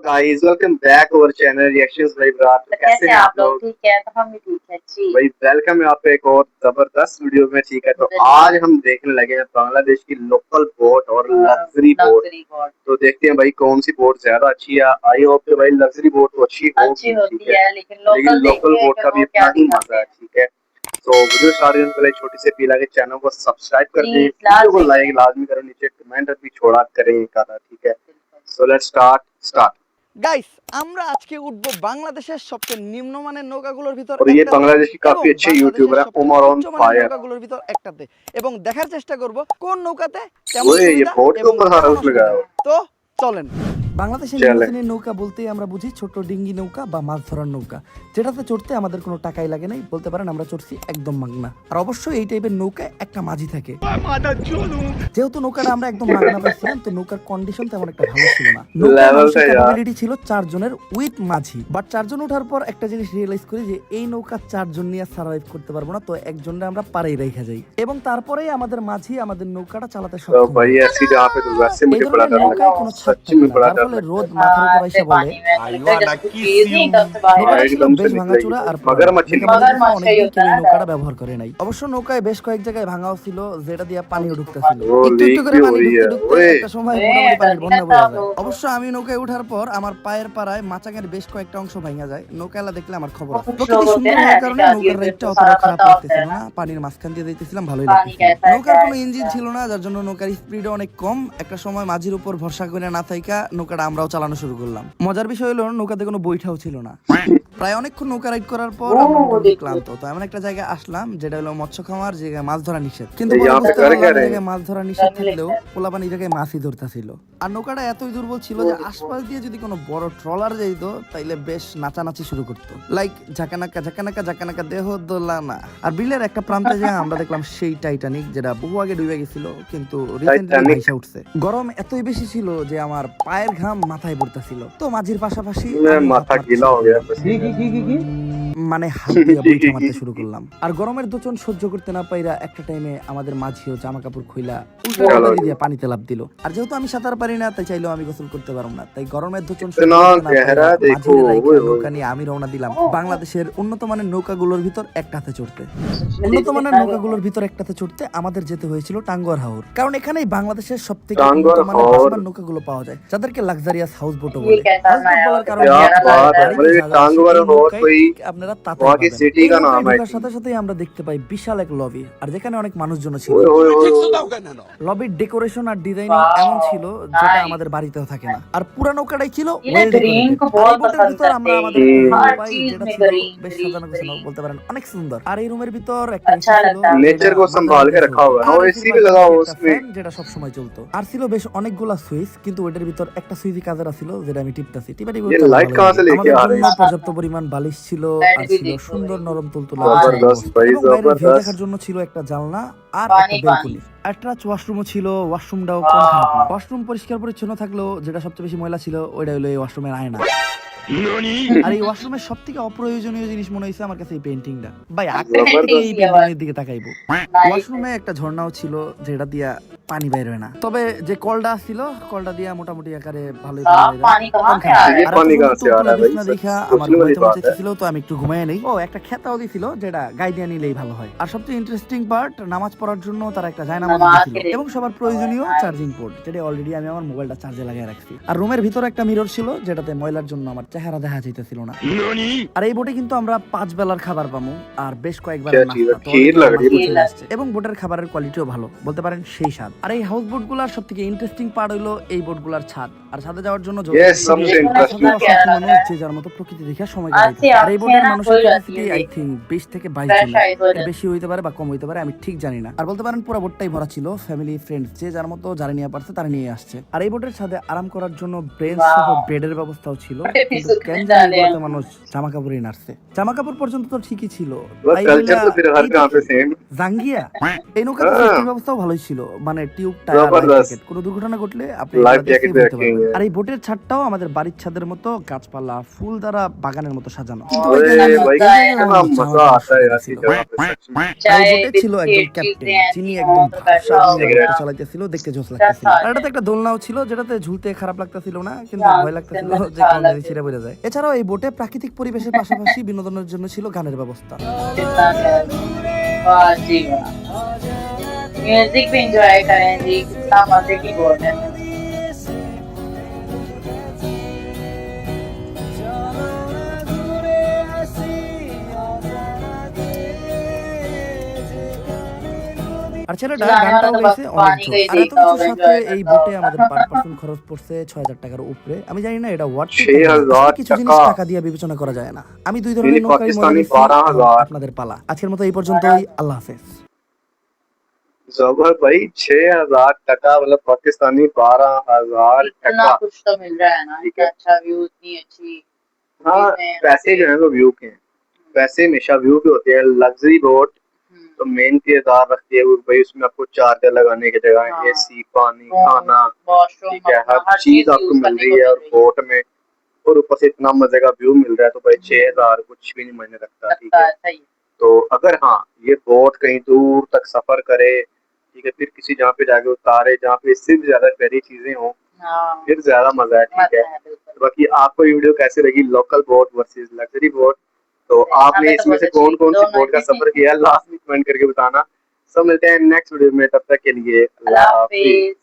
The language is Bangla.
Guys welcome back our channel reactions भाई ब्रात। तो कैसे कैसे हैं हैं आप आप लोग? लोग? ठीक है, तो हम भी ठीक है जी। भाई वेलकम है आपका एक और जबरदस्त वीडियो में। ठीक है, तो बिल्कुल। आज हम देखने लगे हैं बांग्लादेश की लोकल बोट और लग्जरी बोट। लग्जरी बोट तो देखते हैं भाई कौन सी बोट ज्यादा अच्छी है। आई होप कि भाई लग्जरी बोट तो अच्छी अच्छी होगी, ठीक होती है, है, लेकिन लेकिन लोकल लोकल देखिए बोट कि का भी वो क्या इतना ही दिखाते मजा है, हैं। ठीक है। तो वीडियो स्टार्ट करने से पहले एक छोटी सी अपील है कि चैनल को सब्सक्राइब कर दें, प्लीज वीडियो लास्ट को देखिए। लाइक लाजमी करें, नीचे कमेंट भी छोड़ा करें एक आधा, ठीक है। So let's start. গাইস, আমরা আজকে উঠবো বাংলাদেশের সবচেয়ে নিম্নমানের নৌকাগুলোর ভিতর और ये একটাতে बांग्लादेश की এবং काफी अच्छे বাংলাদেশের यूट्यूबर है, সবচেয়ে उमर ऑन উচ্চমানের फायर। নৌকাগুলোর ভিতর একটাতে এবং দেখার চেষ্টা করব কোন নৌকাতে কেমন ओए ये সুবিধা बोट के এবং ऊपर सारा কেমন कुछ लगाया অসুবিধা। हुआ তো চলেন। বাংলাদেশের নিম্ন चले। শ্রেণীর নৌকা বলতেই আমরা বুঝি ছোট ডিঙ্গি নৌকা বা মাছ ধরার নৌকা, যেটাতে চড়তে আমাদের কোনো টাকাই লাগে নাই, বলতে পারেন আমরা চড়ছি একদম মাগনা। আর অবশ্যই এই টাইপের নৌকায় একটা মাঝি থাকে। যেহেতু নৌকাটা আমরা একদম মাগনা পাইছিলাম, তো নৌকার কন্ডিশন তেমন একটা ভালো ছিল না। নৌকার लेवल মানুষের था यार। ক্যাপাবিলিটি ছিল 4 জনের উইথ মাঝি, বাট 4 জন ওঠার পর একটা জিনিস রিয়েলাইজ করি যে এই নৌকা 4 জন নিয়ে সার্ভাইভ করতে পারবো না, তো একজনরে আমরা পারেই রেখে যাই এবং তারপরেই আমাদের মাঝি আমাদের নৌকাটা চালাতে तो সক্ষম भाई হয়। ऐसी जगह पे तो वैसे এই मुझे बड़ा ধরনের डर लगता নৌকায় है, কোনো ছাদ सच्ची থাকে में না, बड़ा যার डर ফলে लगता রোদ माথার উপর से এসে बले। पानी में निकल जब तेज ही एकदम से बाहर है। নৌকাটা ছিল एकदम से বেশ निकलेगी ভাঙাচোরা আর तो পুরানো, मगर मछली। দেখে মনে मगर হচ্ছে मच्छर অনেকদিন होता কেউ এই है নৌকাটা ব্যবহার করে নাই। অবশ্য নৌকায় বেশ কয়েক জায়গায় ভাঙাও ছিল, যেটা দিয়ে পানিও ঢুকতেছিল। वो একটু একটু लीक করে भी हो পানি रही ঢুকতে है ঢুকতে ओए। একটা সময় अरे মোটামুটি डर পানির नहीं বন্যা लगता বয়ে आप যায়। लोगों को? অবশ্য আমি নৌকায় ওঠার পর আমার পায়ের পাড়ায় মাচাঙের বেশ কয়েকটা অংশ ভাঙা যায়। নৌকালা দেখলে আমার খবর वो আছে। कुछ लोग প্রকৃতি होते সুন্দর हैं ना হওয়ার ऐसी কারণে शादियों নৌকার पे রাইডটা तो অতটা सारा খারাপ पता होता লাগতেছিল है ना না, পানির মাঝখান দিয়ে যাইতেছিলাম, ভালোই पानी লাগতেছিল। कैसा है নৌকার क्या কোনো है ইঞ্জিন कैसा ছিল না, যার জন্য নৌকার স্পিড অনেক কম। একটা সময় মাঝির উপর ভরসা করে না থাইকা নৌকাটা আমরাও চালানো শুরু করলাম। মজার বিষয় হলো নৌকাতে কোনো বৈঠাও ছিল না। প্রায় অনেকক্ষণ নৌকা রাইড করার পর আমরা वो মোটামুটি देखिए। ক্লান্ত, তো এমন একটা জায়গায় আসলাম যেটা হলো মৎস্য খামার, জায়গায় মাছ ধরা নিষেধ। কিন্তু तो পরে यहाँ पे বুঝতে कर পারলাম क्या এই रहे জায়গায় हैं? মাছ ধরা নিষেধ डर থাকলেও लगता है পোলাপান এই জায়গায় মাছই ধরতেছিল। আর নৌকাটা এতই দুর্বল ছিল वो যে देखो। আশপাশ দিয়ে যদি কোনো বড় ট্রলার যাইতো তাইলে বেশ নাচানাচি শুরু করতো, লাইক ঝাঁকানাকা ঝাঁকানাকা ঝাঁকানাকা দেহ দোলানা। আর বিলের একটা প্রান্তে যেয়ে আমরা দেখলাম সেই টাইটানিক, যেটা বহু আগে ডুবে গেছিল কিন্তু রিসেন্টলি टाइटैनिक। ভাইসা উঠছে। গরম এতই বেশি ছিল যে আমার পায়ের ঘাম মাথায় পড়তেছিল, তো মাঝির পাশাপাশি मैं আমিও হাত माथा মারতে गीला শুরু हो गया করলাম। बस। মানে হাত দিয়ে বৈঠা মারতে শুরু করলাম। আর গরমের দোচন সহ্য করতে না পাইরা একটা টাইমে আমাদের মাঝিও জামা কাপড় খুইলা উল্টো চলো। দিয়ে পানিতে লাফ দিল। আর যেহেতু আমি সাঁতার পারি না, তাই চাইলেও আমি গোসল করতে পারবো না, তাই গরমের দোচন সহ্য इतना করতে না गहरा পাইরা देखो মাঝিরে রাইখা ओए নৌকা ओए। নিয়ে আমি রওনা দিলাম বাংলাদেশের উন্নত মানের নৌকাগুলোর ভিতর একটাতে চড়তে। उसमें উন্নত देखो মানের कितना নৌকাগুলোর ভিতর একটাতে চড়তে আমাদের যেতে হয়েছিল টাঙ্গুয়ার হাওর, কারণ এখানেই বাংলাদেশের সবথেকে টাঙ্গুয়ার উন্নত মানের হাওর। ভাসমান নৌকাগুলো পাওয়া যায়, যাদেরকে লাক্সারিয়াস হাউস বোটও ये বলে। कैसा হাউস বোট नया বলার और কারণ क्या प्यारा बात लगता है, है। বাড়িতে मतलब ये যা যা আসে टांगवार এই और নৌকায় कोई ঠিক আপনারা তাতাই वहाँ की পাবেন। सिटी এই का নৌকায় नाम है ঢোকার সাথে সাথেই আমরা দেখতে পাই বিশাল এক লবি, আর যেখানে অনেক মানুষজন ছিল। ओए ओए ओए। লবির ডেকোরেশন আর ডিজাইনিং वाओ, এমন ছিল যেটা नाइस। আমাদের বাড়িতেও থাকে না। আর পুরা নৌকাটাই ছিল ये ওয়েল ग्रीन ডেকোরেটেড। को আর এই बहुत বোটের पसंद ভিতর करते আমরা हैं, আমাদের একটা রুম हर পাই, चीज যেটা में ছিল ग्रीन বেশ ग्रीन সাজানো গোছানো, ग्रीन বলতে পারেন অনেক সুন্দর। আর এই রুমের ভিতর একটা এসি अच्छा ছিল, लगता है। नेचर को संभाल के रखा हुआ है, আর और এসির एसी भी लगा পাশাপাশি हुआ একটা उसमें। ফ্যান যেটা সব সময় চলতো। আর ছিল বেশ অনেকগুলা সুইচ, কিন্তু ওটার ভিতর একটা সুইচই কাজের ছিল, যেটা আমি টিপতাছি। ये लाइट कहाँ से लेके আমাদের आ रहे জন্য हैं? পর্যাপ্ত পরিমাণ বালিশ ছিল, बेड আর भी ছিল देखो সুন্দর भाई। নরম তুলতুলা বিছানার जबरदस्त ব্যবস্থা भाई এবং বাইরের ভিউ দেখার जबरदस्त। জন্য ছিল একটা জানলা আর पानी একটা पानी বেলকনি। অ্যাটাচ ওয়াশরুমও ছিল, ওয়াশরুমটাও কম খারাপ না। ওয়াশরুম পরিষ্কার পরিচ্ছন্ন থাকলেও যেটা সবচেয়ে বেশি ময়লা ছিল ওইটা হলো এই ওয়াশরুমের আয়না। আর এই ওয়াশরুমের সব থেকে অপ্রয়োজনীয় জিনিস মনে হয়েছে আমার কাছে এই পেন্টিংটা। ভাই আঁকতে থেকে এই পেন্টিংয়ের দিকে তাকাইবো। ওয়াশরুমে একটা ঝর্ণাও ছিল, যেটা দিয়া পানি বাইর হয় না, তবে যে কলটা ছিল কলটা দিয়া মোটামুটি আকারে ভালোই पानी कहाँ से आ रहा ये है? पानी कहाँ से आ रहा है भाई? দেখা सच আমার सोचने वाली ঘুমাইতে মন बात है। চাইছিল, তো আমি একটু ঘুমায় নেই। ও একটা খেতাও দিছিল, যেটা গায়ে দিয়ে নিলেই ভালো হয়। আর সবচেয়ে ইন্টারেস্টিং পার্ট, নামাজ পড়ার জন্য তারা একটা জায়নামাজ নামাজ দিয়েছিল পড়ে। এবং সবার প্রয়োজনীয় চার্জিং পোর্ট, যেটা অলরেডি আমি আমার মোবাইলটা চার্জে লাগিয়ে রাখছি। আর রুমের ভিতরে একটা মিরর ছিল, যেটাতে ময়লার জন্য আমার চেহারা দেখা যাইতেছিল না। আর এই বোটে কিন্তু আমরা 5 বেলার খাবার পাবো আর বেশ কয়েকবার क्या चीज है? নাস্তা, তো खीर already लग আমার रही है নাস্তা मुझे। চলে আসছে। এবং বোটের খাবারের কোয়ালিটিও ভালো, বলতে পারেন সেই স্বাদ। আর এই হাউস বোটগুলোর সবথেকে ইন্টারেস্টিং পার্ট হলো এই বোটগুলোর ছাদ। আর ছাদে যাওয়ার জন্য Yes, सबसे interesting। মানুষ যে যার মতো প্রকৃতি দেখে সময় কাটাইতেছে। আর এই বোটের মানুষের ক্যাপাসিটি আই থিংক 20 থেকে 22 জন, এর বেশি হইতে পারে বা কম হইতে পারে, আমি ঠিক জানি না। আর বলতে পারেন পুরো বোটটাই ভরা ছিল ফ্যামিলি ফ্রেন্ডস, যে যার মতো যারা নিয়ে পারছে তারা নিয়ে আসছে। আর এই বোটের ছাদে আরাম করার জন্য বেঞ্চ সহ বেডের ব্যবস্থাও ছিল, কিন্তু কেন জানি এগুলোতে মানুষ জামা কাপড়ই নাড়ছে। জামা কাপড় পর্যন্ত তো ঠিকই ছিল, बस তাই कल्चर तो फिर हर বইলা जगह पे सेम। জাঙ্গিয়া এই নৌকাতে হ্যাঁ। সেফটির ব্যবস্থাও ভালোই ছিল, মানে মানে টিউব টায়ার লাইফ জবরদस्त। জ্যাকেট, কোনো দুর্ঘটনা ঘটলে আপনি লাইফ এগুলো দিয়ে জ্যাকেট save भी হতে रखे পারবেন। हुए हैं। আর এই বোটের ছাদটাও আমাদের বাড়ির ছাদের মতো গাছপালা ফুল দ্বারা বাগানের মতো সাজানো। কিন্তু और ভাই अरे জানেন, भाई मजा এখানে कितना হচ্ছে मजा আমার आता है সমস্যা ऐसी ছিল। जगह पे सच में। আর এই चाय বোটে ছিল একদম बिस्किट ক্যাপ্টেন, चीजें যিনি ऐसी একদম हों तो ভাবসাব बैठा নিয়ে सिगरेट। বোটটা চালাইতেছিল, দেখতে জোশ লাগতেছিল। था আর এটাতে একটা দোলনাও ছিল, যেটাতে ঝুলতে খারাপ লাগতেছিল না, কিন্তু हाँ, ভয় লাগতেছিল जिससे যে अच्छा কোন लगे। ছিঁড়ে পড়ে যায়। এছাড়াও এই বোটে প্রাকৃতিক পরিবেশের পাশাপাশি বিনোদনের জন্য ছিল গানের ব্যবস্থা। कितना प्यारा। वाह जी वाह। म्यूजिक भी एंजॉय करें जी, कितना मजे की बोट है। আর ছেলেটা चलाने वाला গানটাও तो গাইছে बस অনেক पानी का জোস। ही আর এত देखता কিছুর होगा, সাথে एंजॉय এই करता বোটে আমাদের होगा। পার পার্সন খরচ পড়ছে 6000 টাকার উপরে। আমি জানি না এটা ওয়ার্থ 6000 কিছু জিনিস টাকা। টাকা দিয়ে বিবেচনা করা যায় না। আমি দুই ধরনের यानी নৌকায় মজা पाकिस्तानी নিচ্ছি, 12,000। আপনাদের পালা। আজকের মতো এই পর্যন্তই, আল্লাহ হাফেজ। जबर भाई 6000 टका मतलब पाकिस्तानी 12,000 इतना टका। कुछ तो मिल रहा है ना, ठीक इतना है। अच्छा व्यू, इतनी अच्छी हाँ चीजें हैं। पैसे जो है वो व्यू के हैं, पैसे हमेशा व्यू के होते हैं। लग्जरी बोट तो मेन किरदार रखती है वो भाई, उसमें आपको चार्जर लगाने की जगह हाँ। एसी, पानी, खाना, वॉशरूम ठीक है, अपना हर चीज आपको यूज मिल करने रही को है मिल और रही है। बोट में, और ऊपर से इतना मजे का व्यू मिल रहा है, तो भाई 6000 कुछ भी नहीं मायने रखता। ठीक लगता है, है सही। तो अगर हाँ ये बोट कहीं दूर तक सफर करे, ठीक है, फिर किसी जहाँ पे जाके उतारे जहाँ पे इससे भी ज्यादा प्यारी चीजें हों, हाँ, फिर ज्यादा मजा है। ठीक मजा है, है बिल्कुल। बाकी आपको ये वीडियो कैसे लगी, local boat versus luxury boat, तो आपने हमें तो इसमें बहुत से अच्छी कौन कौन सी दोनों बोट का ही। सफर किया है लास्ट में कमेंट करके बताना। सब मिलते हैं नेक्स्ट वीडियो में, तब तक के लिए अल्लाह अल्लाह हाफिज। हाफिज।